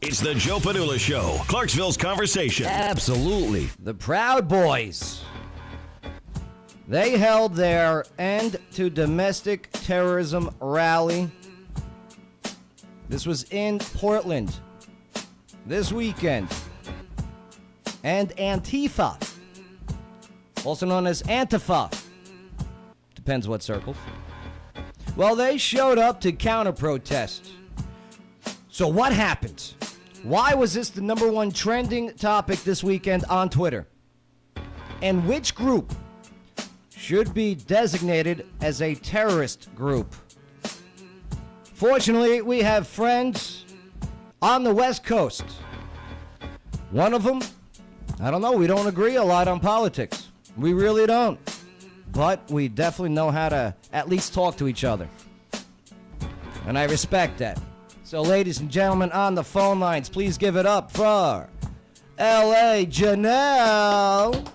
It's the Joe Padula Show, Clarksville's conversation. Absolutely. The Proud Boys. They held their End to Domestic Terrorism rally. This was in Portland this weekend. And Antifa, also known as Antifa, depends what circles. Well, they showed up to counter-protest. So what happened? Why was this the number one trending topic this weekend on Twitter? And which group should be designated as a terrorist group? Fortunately, we have friends on the West Coast. One of them, I don't know, we don't agree a lot on politics. We really don't. But we definitely know how to at least talk to each other. And I respect that. So, ladies and gentlemen, on the phone lines, please give it up for LA Janell.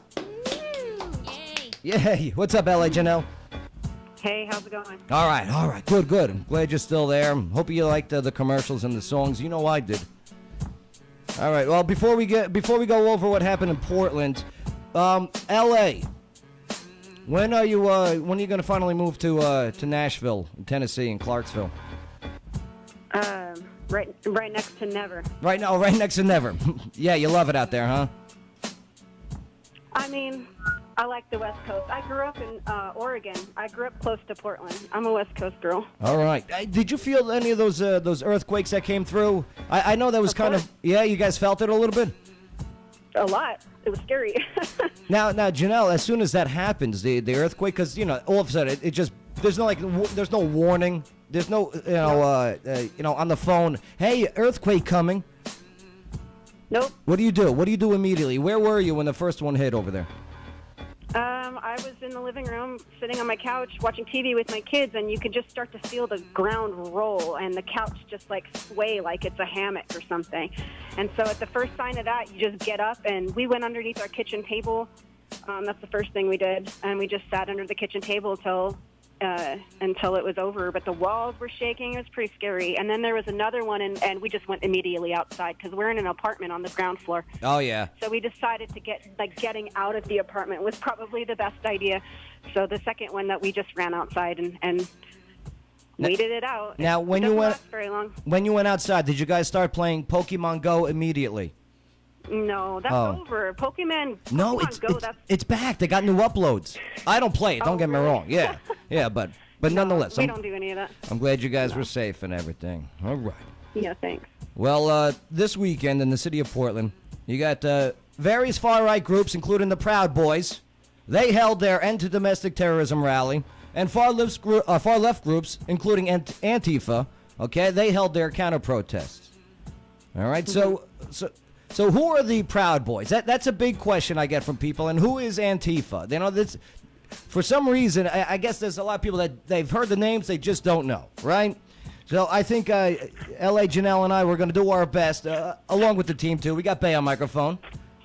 Yay. What's up, LA Janell? Hey, how's it going? All right. Good. I'm glad you're still there. Hope you liked the commercials and the songs. You know I did. All right. Well, before we go over what happened in Portland, LA. When are you going to finally move to Nashville, Tennessee, and Clarksville? Right next to never. Right next to never. Yeah, you love it out there, huh? I mean, I like the West Coast. I grew up in Oregon. I grew up close to Portland. I'm a West Coast girl. All right. Did you feel any of those earthquakes that came through? I know that was kind of, yeah, you guys felt it a little bit? A lot. It was scary. Now, Janelle, as soon as that happens, the earthquake, because, all of a sudden, it just, there's no warning. There's no, on the phone, hey, earthquake coming. Nope. What do you do? What do you do immediately? Where were you when the first one hit over there? I was in the living room, sitting on my couch, watching TV with my kids, and you could just start to feel the ground roll and the couch just sway like it's a hammock or something. And so at the first sign of that, you just get up, and we went underneath our kitchen table. That's the first thing we did, and we just sat under the kitchen table until it was over. But the walls were shaking. It was pretty scary. And then there was another one, and we just went immediately outside because we're in an apartment on the ground floor. Oh, yeah. So we decided to getting out of the apartment was probably the best idea. So the second one that we just ran outside and waited it out. Now, when it you went last very long. When you went outside, did you guys start playing Pokemon Go immediately? No, that's over. Pokemon Go, it's back. They got new uploads. I don't play it. Don't get me wrong. Yeah, but nonetheless, we don't do any of that. I'm glad you guys were safe and everything. All right. Yeah, thanks. Well, this weekend in the city of Portland, you got various far-right groups, including the Proud Boys. They held their End to Domestic Terrorism rally, and far-left groups, including Antifa. Okay, they held their counter-protests. All right, So who are the Proud Boys? That's a big question I get from people. And who is Antifa? This, for some reason, I guess there's a lot of people that they've heard the names, they just don't know, right? So I think L.A. Janell and I, we're going to do our best, along with the team, too. We got Bay on microphone.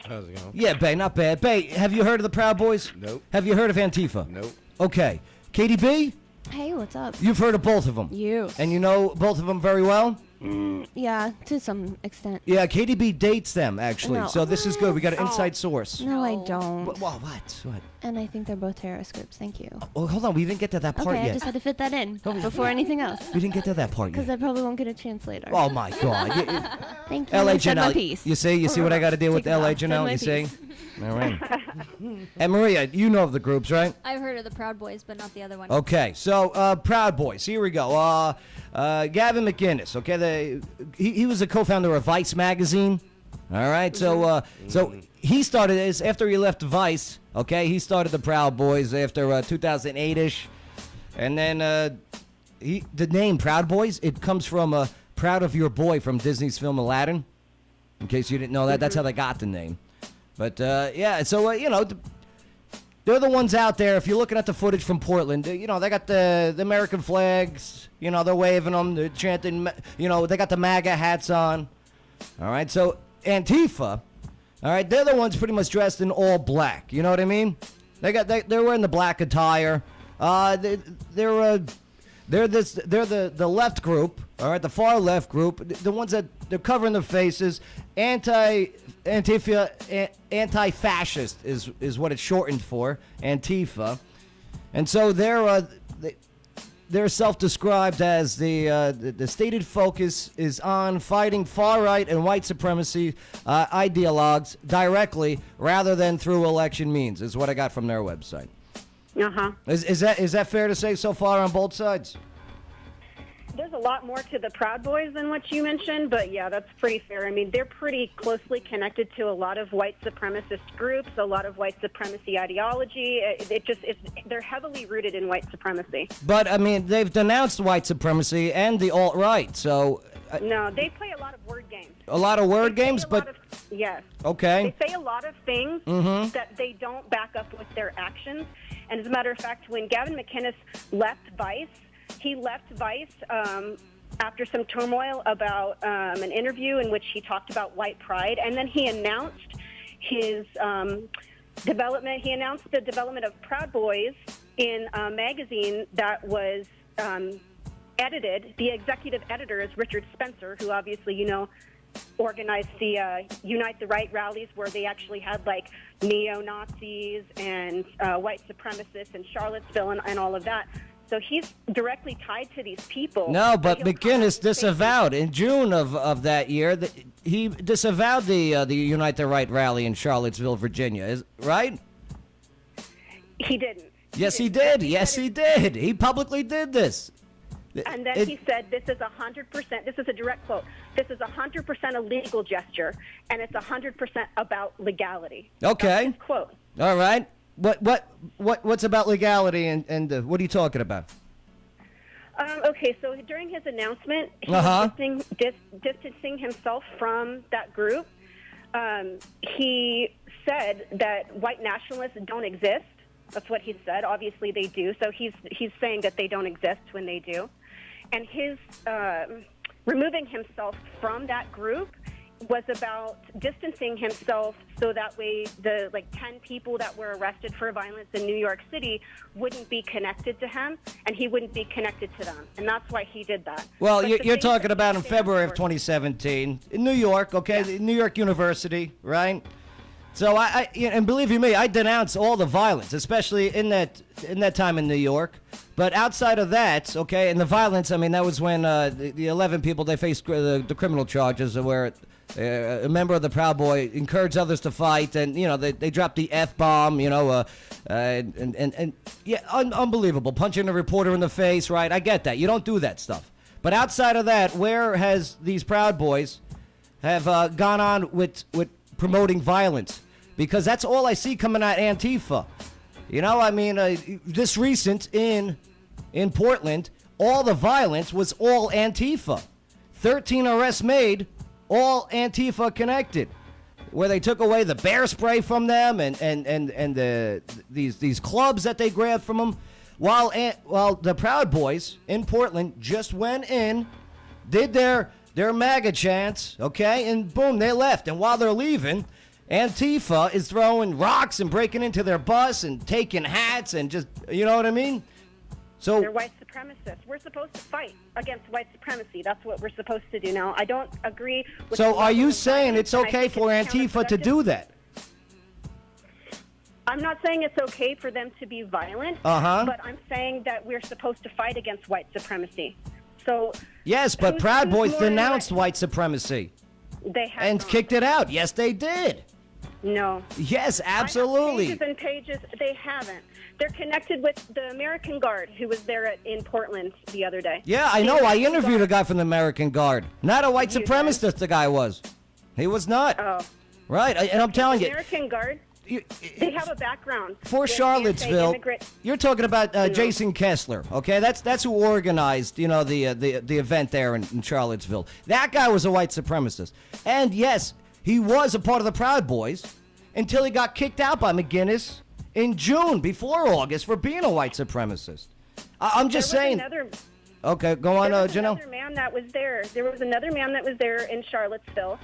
How's it going? Yeah, Bay, not bad. Bay, have you heard of the Proud Boys? Nope. Have you heard of Antifa? Nope. Okay. Katie B? Hey, what's up? You've heard of both of them? Yes. And you know both of them very well? Yeah, to some extent. Yeah, Katie B dates them, actually. No. So this is good. We got an inside source. No, I don't. What? And I think they're both terrorist groups. Thank you. Oh, hold on. We didn't get to that part Okay, yet. I just had to fit that in before anything else. We didn't get to that part Because yet. I probably won't get a chance later. Oh, my God. Thank you. L.A. I said my Janell. piece. You see what I got to deal with Take it L.A. off. Said Janell? my You see? piece. All right. And Maria, you know of the groups, right? I've heard of the Proud Boys, but not the other one. Okay, so Proud Boys. Here we go. Gavin McInnes. Okay, he was the co-founder of Vice magazine. All right, so he started this after he left Vice. Okay, he started the Proud Boys after 2008ish, and then the name Proud Boys, it comes from Proud of Your Boy from Disney's film Aladdin. In case you didn't know that, that's how they got the name. But yeah, so they're the ones out there. If you're looking at the footage from Portland, they got the American flags. They're waving them, they're chanting. They got the MAGA hats on. All right, so Antifa. All right, they're the ones pretty much dressed in all black. You know what I mean? They're wearing the black attire. They're the left group. All right, the far left group, the ones that they're covering their faces, Antifa, anti-fascist is what it's shortened for, Antifa, and so they're self-described as the stated focus is on fighting far-right and white supremacy ideologues directly rather than through election means, is what I got from their website. Uh-huh. Is that fair to say so far on both sides? There's a lot more to the Proud Boys than what you mentioned, but yeah, that's pretty fair. I mean, they're pretty closely connected to a lot of white supremacist groups, a lot of white supremacy ideology. They're heavily rooted in white supremacy. But, I mean, they've denounced white supremacy and the alt-right, so... No, they play a lot of word games. A lot of word games, but... Yes. Okay. They say a lot of things that they don't back up with their actions. And as a matter of fact, when Gavin McInnes left Vice, he left Vice after some turmoil about an interview in which he talked about white pride, and then he announced his development. He announced the development of Proud Boys in a magazine that was edited. The executive editor is Richard Spencer, who obviously, you know, organized the Unite the Right rallies where they actually had like neo-Nazis and white supremacists in Charlottesville and all of that. So he's directly tied to these people. No, but McInnes disavowed in June of that year. He disavowed the Unite the Right rally in Charlottesville, Virginia. Right? He didn't. Yes, he did. Yes, he did. He publicly did this. And then he said, "This is 100%. This is a direct quote. This is 100% a legal gesture, and it's 100% about legality." Okay. That's his quote. All right. What's about legality and what are you talking about? Okay, so during his announcement, he was distancing himself from that group. He said that white nationalists don't exist. That's what he said. Obviously, they do. So he's saying that they don't exist when they do. And his removing himself from that group was about distancing himself so that way the 10 people that were arrested for violence in New York City wouldn't be connected to him, and he wouldn't be connected to them. And that's why he did that. Well, you're talking about in February of 2017 in New York, okay? Yeah. New York University, right? So and believe you me, I denounce all the violence, especially in that time in New York. But outside of that, okay, and the violence, I mean, that was when the 11 people, they faced the criminal charges where a member of the Proud Boy encouraged others to fight, and you know they dropped the F-bomb, you know, and yeah, unbelievable, punching a reporter in the face, right? I get that, you don't do that stuff. But outside of that, where has these Proud Boys have gone on with promoting violence? Because that's all I see coming out Antifa. You know, I mean, this recent in Portland, all the violence was all Antifa. 13 arrests made, all Antifa connected, where they took away the bear spray from them and these clubs that they grabbed from them, while the Proud Boys in Portland just went in, did their MAGA chants, okay, and boom, they left. And while they're leaving, Antifa is throwing rocks and breaking into their bus and taking hats and just, you know what I mean? So they're white supremacists. We're supposed to fight against white supremacy. That's what we're supposed to do now. I don't agree with... So are you saying it's okay for Antifa to do that? I'm not saying it's okay for them to be violent, but I'm saying that we're supposed to fight against white supremacy. So yes, but Proud Boys denounced white supremacy. They have and not. Kicked it out. Yes, they did. No. Yes, absolutely. Pages and pages. They haven't. They're connected with the American Guard who was there in Portland the other day. Yeah, I know. I interviewed a guy from the American Guard. Not a white supremacist, the guy was. He was not. Oh. Right, and I'm telling you. American Guard, they have a background. For Charlottesville, you're talking about Jason Kessler, okay? That's who organized, you know, the event there in Charlottesville. That guy was a white supremacist. And yes, he was a part of the Proud Boys until he got kicked out by McInnes in June, before August, for being a white supremacist. I'm just saying. Okay, go on, Janelle. There was another man that was there. There was another man that was there in Charlottesville,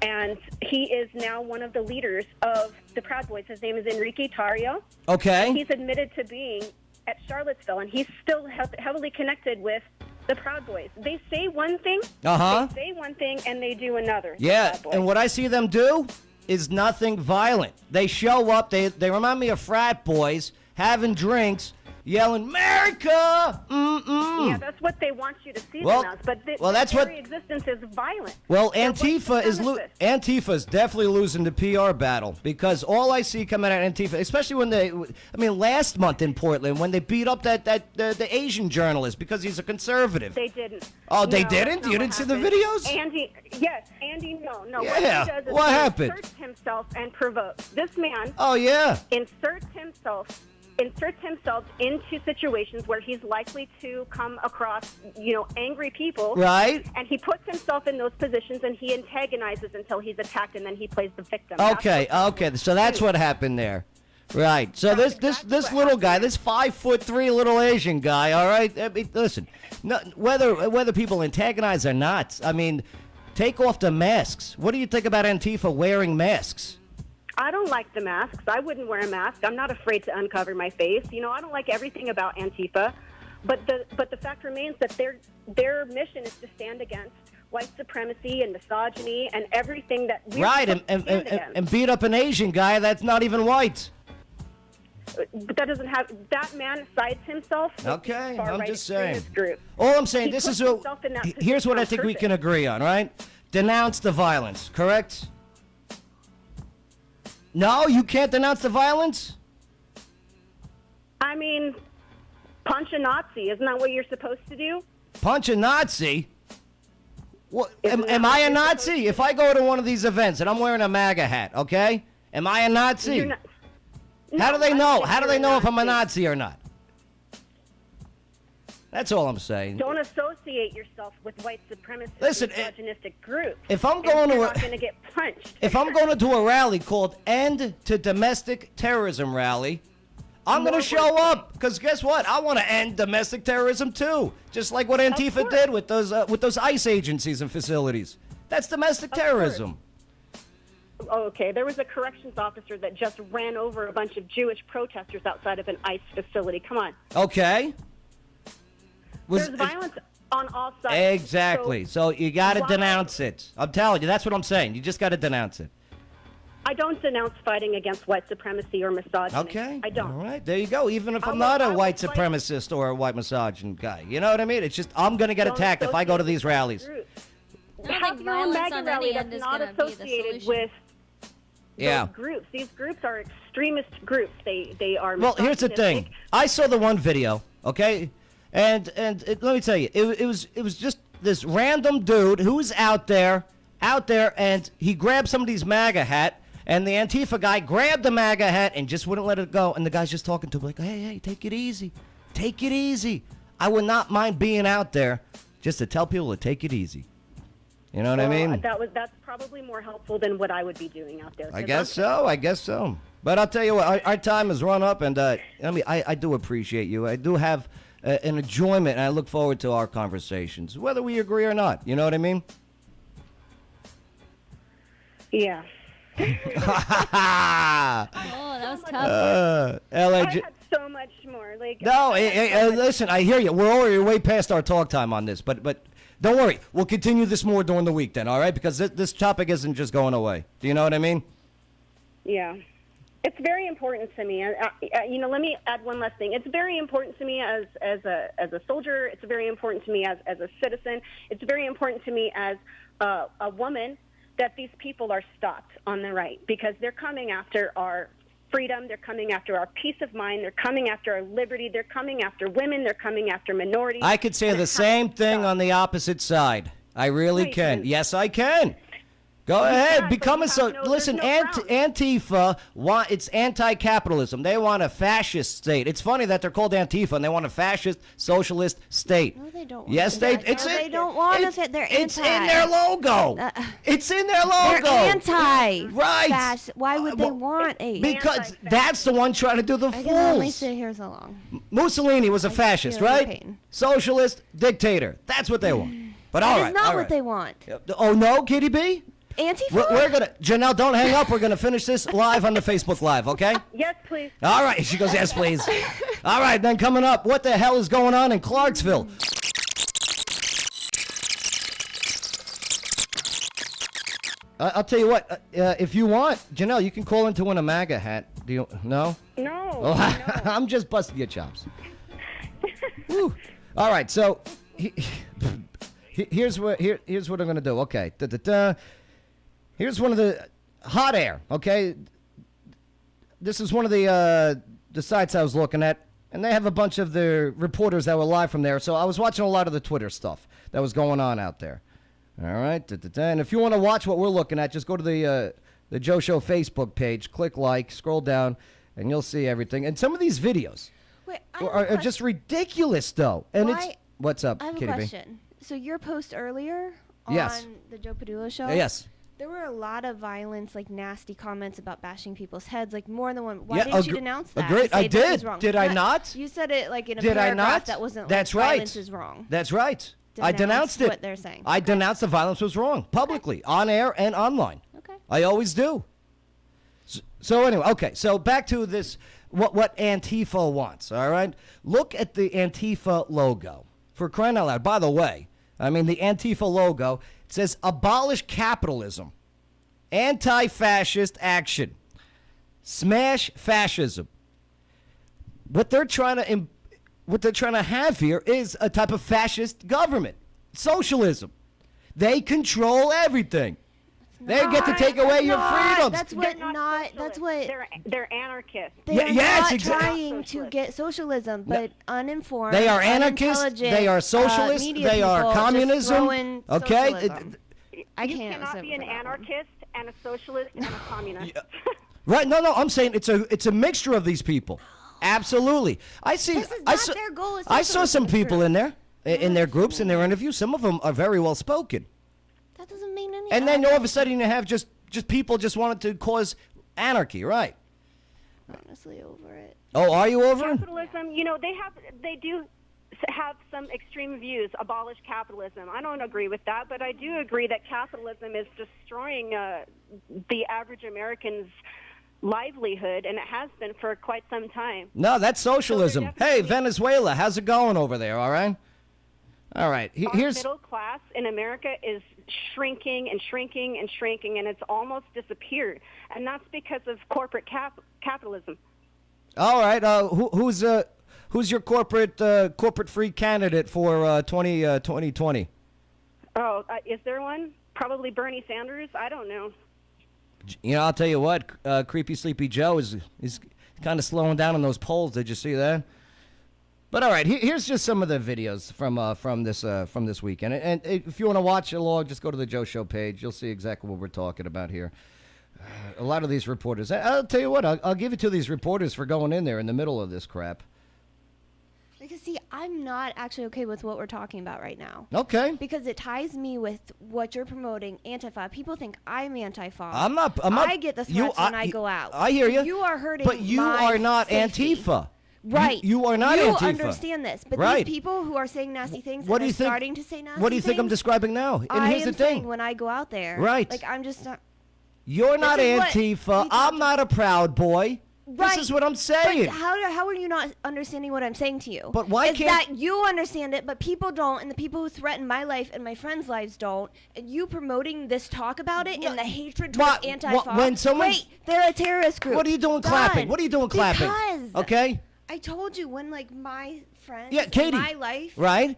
and he is now one of the leaders of the Proud Boys. His name is Enrique Tarrio. Okay. He's admitted to being at Charlottesville, and he's still heavily connected with The Proud Boys. They say one thing. Uh-huh. They say one thing and they do another. The Yeah, Proud Boys. and what I see them do is nothing violent. They show up, they remind me of frat boys having drinks, yelling, America! Mm-mm. Yeah, that's what they want you to see Well- them as. But well, that's their what- very existence is violent. Well, They're white supremacists. Antifa's definitely losing the PR battle because all I see coming out of Antifa, especially when last month in Portland when they beat up the Asian journalist because he's a conservative. They didn't. Oh, they No, didn't? that's not You what didn't see the happened. videos? Andy, no. Yeah, What he does is what he happened? inserts himself and provokes. This man Oh yeah. inserts himself into situations where he's likely to come across, angry people. Right. And he puts himself in those positions and he antagonizes until he's attacked and then he plays the victim. Okay, so that's what happened there. Right. So That's this exactly what little guy, happened. this 5'3" little Asian guy, all right? I mean, listen, no, whether people antagonize or not, I mean, take off the masks. What do you think about Antifa wearing masks? I don't like the masks. I wouldn't wear a mask. I'm not afraid to uncover my face. I don't like everything about Antifa, but the fact remains that their mission is to stand against white supremacy and misogyny and everything that we're Right, supposed to stand against. and beat up an Asian guy that's not even white. But that man sides himself with Okay, the far-right I'm just saying. extremist group. All I'm saying, He this puts is himself in that here's position what I on think we purpose. can agree on, right? Denounce the violence, correct? No, you can't denounce the violence? I mean, punch a Nazi. Isn't that what you're supposed to do? Punch a Nazi? What, Isn't that am I what a you're Nazi? supposed to If I go to one of these events and I'm wearing a MAGA hat, okay? Am I a Nazi? You're not- How do No, they I know? think How do you're they know if I'm a Nazi or not? That's all I'm saying. Don't associate yourself with white supremacist Listen, misogynistic groups. if I'm and going you're to not going to get punched. If I'm going to a rally called End to Domestic Terrorism Rally, I'm going to show up because guess what? I want to end domestic terrorism too, just like what Antifa course. did with those ICE agencies and facilities. That's domestic terrorism. Oh, okay, there was a corrections officer that just ran over a bunch of Jewish protesters outside of an ICE facility. Come on. Okay. There's violence on all sides. Exactly. So you got to why- denounce it. I'm telling you, that's what I'm saying. You just got to denounce it. I don't denounce fighting against white supremacy or misogyny. Okay. I don't. All right. There you go. Even if I I'm will- not I a will white fight- supremacist or a white misogynist guy. You know what I mean? It's just I'm going to get Don't attacked if I go to associate these with rallies. groups. I don't Have think your own violence MAGA on rally any end that's is not going to be the associated solution. with Yeah. those groups. These groups are extremist groups. They are Well, here's the thing. misogynistic. I saw the one video, okay, and let me tell you, it was just this random dude who was out there, and he grabbed somebody's MAGA hat, and the Antifa guy grabbed the MAGA hat and just wouldn't let it go, and the guy's just talking to him like, hey, take it easy, take it easy. I would not mind being out there just to tell people to take it easy. You know what I mean? That's probably more helpful than what I would be doing out there. I guess so. But But I'll tell you what, our time has run up, and I do appreciate you. I do have an enjoyment, and I look forward to our conversations, whether we agree or not. You know what I mean? Yeah. Oh, that was tough. LA. I had so much more. Like No, I had so much- listen, I hear you. We're already way past our talk time on this, but don't worry. We'll continue this more during the week then, all right? Because this topic isn't just going away. Do you know what I mean? Yeah. It's very important to me. Let me add one last thing. It's very important to me as a soldier. It's very important to me as a citizen. It's very important to me as a woman that these people are stopped on the right, because they're coming after our freedom. They're coming after our peace of mind. They're coming after our liberty. They're coming after women. They're coming after minorities. I could say And the it has same to thing stop. on the opposite side. I really No, you can. can't. Yes, I can. Go ahead, can, become but a you so. have no- Listen, there's no Antifa it's anti-capitalism. They want a fascist state. It's funny that they're called Antifa and they want a fascist, socialist state. No, they don't want Yes, that. they. It's No, in- they don't want it's- it. They're It's in anti. their logo. It's in their logo. They're anti. Right. Why would they well, want a? Because Anti-fascist. that's the one trying to do the I can only fools. sit here so long. Mussolini was a fascist, feel your right? pain. Socialist, dictator. That's what they want. But all That right, is not all what right. they want. Oh no, Kitty B. Antifa. We're gonna Janelle. Don't hang up. We're gonna finish this live on the Facebook Live. Okay. Yes, please. All right. She goes, yes, please. All right. Then coming up, what the hell is going on in Clarksville? I'll tell you what. If you want, Janelle, you can call in to win a MAGA hat. Do you? No. No. Oh, no. I'm just busting your chops. Woo. All right. So here's what I'm gonna do. Okay. Here's one of the hot air. Okay. This is one of the sites I was looking at, and they have a bunch of the reporters that were live from there. So I was watching a lot of the Twitter stuff that was going on out there. All right. And if you want to watch what we're looking at, just go to the Joe Show Facebook page, click like, scroll down, and you'll see everything. And some of these videos Wait, I are just ridiculous, though. And Why- it's what's up, I have a Kitty B? question. So your post earlier on Yes. the Joe Padula show? Yes. There were a lot of violence, like nasty comments about bashing people's heads, like more than one. Why Yeah, didn't you denounce that? great. and say I that did. was wrong? Did I not? You said it like in a Did I paragraph not? that wasn't. That's like, right. Violence is wrong. That's right. I denounced it. What they're saying. I denounced the violence was wrong, publicly, on air and online. Okay. I always do. So anyway, okay. So back to this, what Antifa wants. All right. Look at the Antifa logo. For crying out loud. By the way, I mean the Antifa logo. It says abolish capitalism, anti-fascist action, smash fascism. What they're trying to have here is a type of fascist government, socialism. They control everything. They get to take away your freedoms. That's They're what not not. socialists. That's what. They're anarchists. They're yes, not exactly. trying to get socialism, but uninformed. They are anarchists. unintelligent, They are socialists. media They are people just communism. throwing Okay. socialism. I You can't cannot sit be for an that one. anarchist and a socialist and a communist. Right? No. I'm saying it's a mixture of these people. Absolutely. I see. This is not their goal, it's I saw socialism some people group. in there, in their groups, in their interviews. Some of them are very well spoken. That doesn't mean anything. And then all of a sudden you have just people just wanted to cause anarchy, right? honestly over it. Oh, are you over it? Capitalism, they do have some extreme views, abolish capitalism. I don't agree with that, but I do agree that capitalism is destroying the average American's livelihood, and it has been for quite some time. No, that's socialism. So they're Hey, definitely- Venezuela, how's it going over there, all right? All right, Our here's... middle class in America is shrinking and shrinking and shrinking, and it's almost disappeared. And that's because of corporate capitalism. All right, who's your corporate free candidate for 2020? Oh, is there one? Probably Bernie Sanders? I don't know. You know, I'll tell you what, Creepy Sleepy Joe is kind of slowing down on those polls. Did you see that? But all right, here's just some of the videos from this weekend. And if you want to watch along, just go to the Joe Show page. You'll see exactly what we're talking about here. A lot of these reporters. I'll tell you what, I'll give it to these reporters for going in there in the middle of this crap. Because see, I'm not actually okay with what we're talking about right now. Okay. Because it ties me with what you're promoting, Antifa. People think I'm Antifa. I'm not. I get the threats when I go out. I hear you. You are hurting but you my are not safety. Antifa. Right. You are not you Antifa. understand this, but Right. these people who are saying nasty things What and do are you think? starting to say nasty What do you think I'm things, describing now? And I here's am the thing. saying when I go out there, Right. like I'm just not. You're not is what Antifa. we I'm talked- not a Proud Boy. Right. This is what I'm saying. But how are you not understanding what I'm saying to you? But why is can't- that you understand it, but people don't, and the people who threaten my life and my friends' lives don't, and you promoting this talk about it and the hatred What- towards Antifa. when someone's- Wait, they're a terrorist group. What are you doing Done. clapping? What are you doing clapping? Because Okay? I told you when like my friends, Yeah, Katie. my life. Right?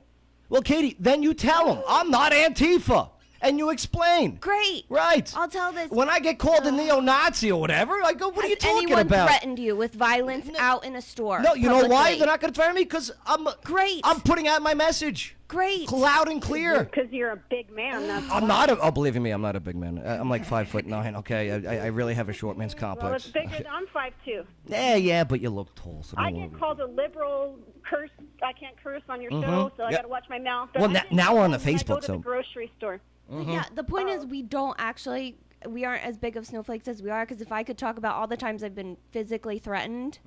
Well, Katie, then you tell them I'm not Antifa, and you explain. Great. Right. I'll tell this. When I get called a neo-Nazi or whatever, I go, "What are you Has talking anyone about?" threatened you with violence out in a store? No, you know why publicly? they're not going to threaten me? Because Great. I'm putting out my message. Great. Loud and clear. Because you're a big man. That's I'm why. not. Oh, believe me, I'm not a big man. I'm like 5'9". Okay, I really have a short man's Well, complex. it's bigger. I'm 5'2". Yeah, but you look tall. So I don't get worry. called a liberal curse. I can't curse on your show, so I Yeah. got to watch my mouth. Well, I get now we're on the when I Facebook, go to so- the grocery store. Yeah, the point is we aren't as big of snowflakes as we are, because if I could talk about all the times I've been physically threatened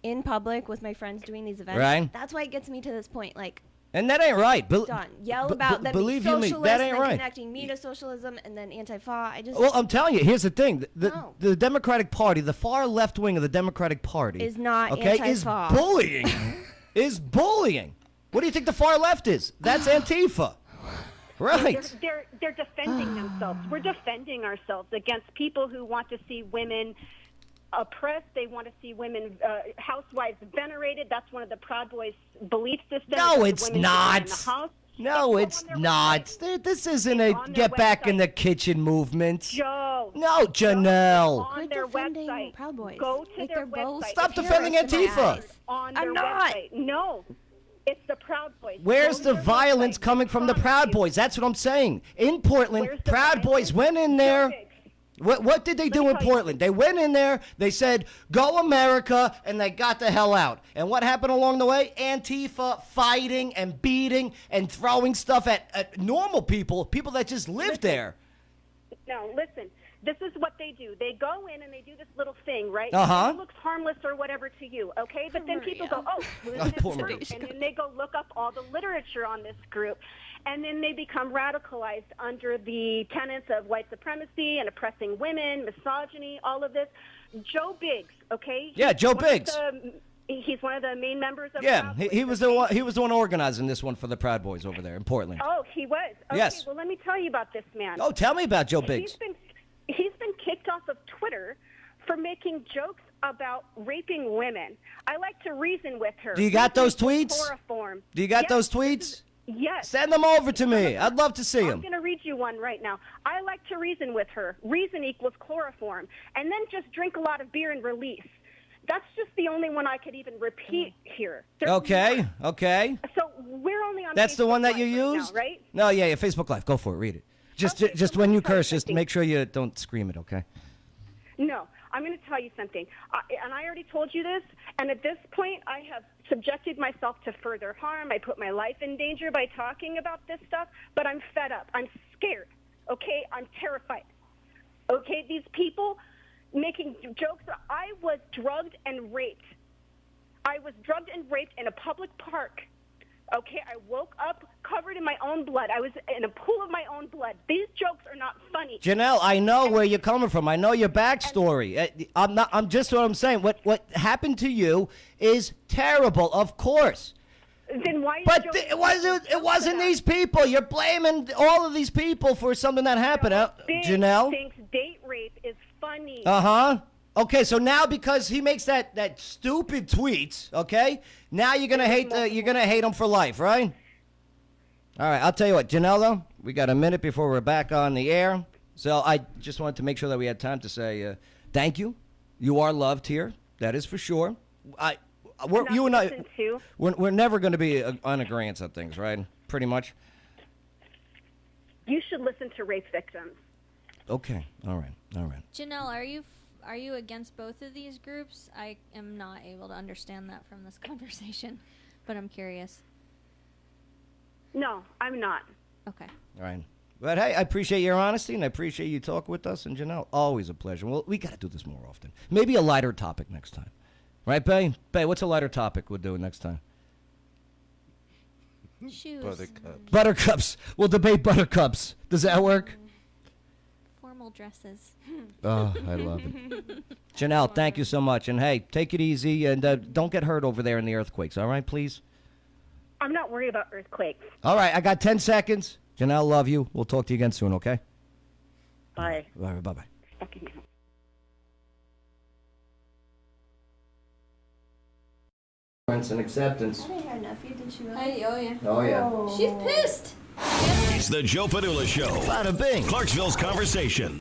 in public with my friends doing these events, Right. that's why it gets me to this point, like, And that ain't right. done. Yell about them being believe you me, socialist, that ain't then right. connecting me to socialism, and then Antifa. I just Well, I'm telling you, here's the thing: No. the Democratic Party, the far left wing of the Democratic Party, Is not okay, is Antifa. bullying, is bullying. What do you think the far left is? That's Antifa. Right. They're defending themselves. We're defending ourselves against people who want to see women oppressed. They want to see women, housewives venerated. That's one of the Proud Boys' belief systems. No, it's women not. in the house. No, it's not. This isn't a get back in the kitchen movement. Joe. No, Janelle. On their defending website. Proud Boys. Go to Like, their they're both website. Stop defending terrorists in my Antifa. eyes. On their I'm not. website. No. It's the Proud Boys. Where's Go to the their violence website. coming from the Promise Proud you. Boys? That's what I'm saying. In Portland, Where's the Proud Boys violence? went in there. Joe Biggs. What did they do me in tell you Portland? They went in there, they said, go America, and they got the hell out. And what happened along the way? Antifa fighting and beating and throwing stuff at normal people that just live there. No, listen. This is what they do. They go in and they do this little thing, right? Uh-huh. It looks harmless or whatever to you, okay? But then people go, Maria. oh, who's Poor this Maria. group? And then they go look up all the literature on this group. And then they become radicalized under the tenets of white supremacy and oppressing women, misogyny, all of this. Joe Biggs, okay? Yeah, Joe one of Biggs. He's one of the main members of Yeah, Proud he Boys, was okay? the one. He was the one organizing this one for the Proud Boys over there in Portland. Oh, he was? Okay, Yes. well, let me tell you about this man. Oh, tell me about Joe Biggs. He's been kicked off of Twitter for making jokes about raping women. I like to reason with her. Do you got those Reason tweets? equals chloroform. Do you got Yes, those this tweets? is- Yes. Send them over to me. I'd love to see I'm them. going to read you one right now. I like to reason with her. Reason equals chloroform. And then just drink a lot of beer and release. That's just the only one I could even repeat here. There's Okay, more. okay. So we're only on That's the Facebook one that you Live right now, used? right? No, yeah, Facebook Live. Go for it. Read it. Just Okay, just so when let you me tell you curse, just something. make sure you don't scream it, okay? No, I'm going to tell you something. And I already told you this. And at this point, I have subjected myself to further harm. I put my life in danger by talking about this stuff. But I'm fed up. I'm scared. Okay? I'm terrified. Okay? These people making jokes. I was drugged and raped. I was drugged and raped in a public park. Okay, I woke up covered in my own blood. I was in a pool of my own blood. These jokes are not funny. Janelle, I know where you're coming from. I know your backstory. I'm just what I'm saying. What happened to you is terrible, of course. Then why? But it wasn't these people. You're blaming all of these people for something that happened. Janelle? Thinks date rape is funny. Uh-huh. Okay, so now because he makes that stupid tweet, okay? Now you're gonna hate him for life, right? All right, I'll tell you what, Janelle, though, we got a minute before we're back on the air. So I just wanted to make sure that we had time to say thank you. You are loved here. That is for sure. You and I, we're never going to be on agreement on things, right? Pretty much. You should listen to rape victims. Okay. All right. Janelle, are you against both of these groups? I am not able to understand that from this conversation, but I'm curious. No, I'm not. Okay. All right. But hey, I appreciate your honesty and I appreciate you talking with us. And Janelle, always a pleasure. Well, we got to do this more often. Maybe a lighter topic next time. Right, Bay? Bay, what's a lighter topic we'll do next time? Shoes. Buttercups. We'll debate buttercups. Does that work? Formal dresses. Oh, I love it. Janelle, thank you so much. And hey, take it easy and don't get hurt over there in the earthquakes, all right, please? I'm not worried about earthquakes. All right, I got 10 seconds. Janelle, love you. We'll talk to you again soon, okay? Bye. All right, bye-bye. Fucking hell. And acceptance. I didn't hear nephew. Did she really? Hey, oh yeah. Oh, yeah. She's pissed. It's the Joe Padula Show. Bada bing. Clarksville's conversation.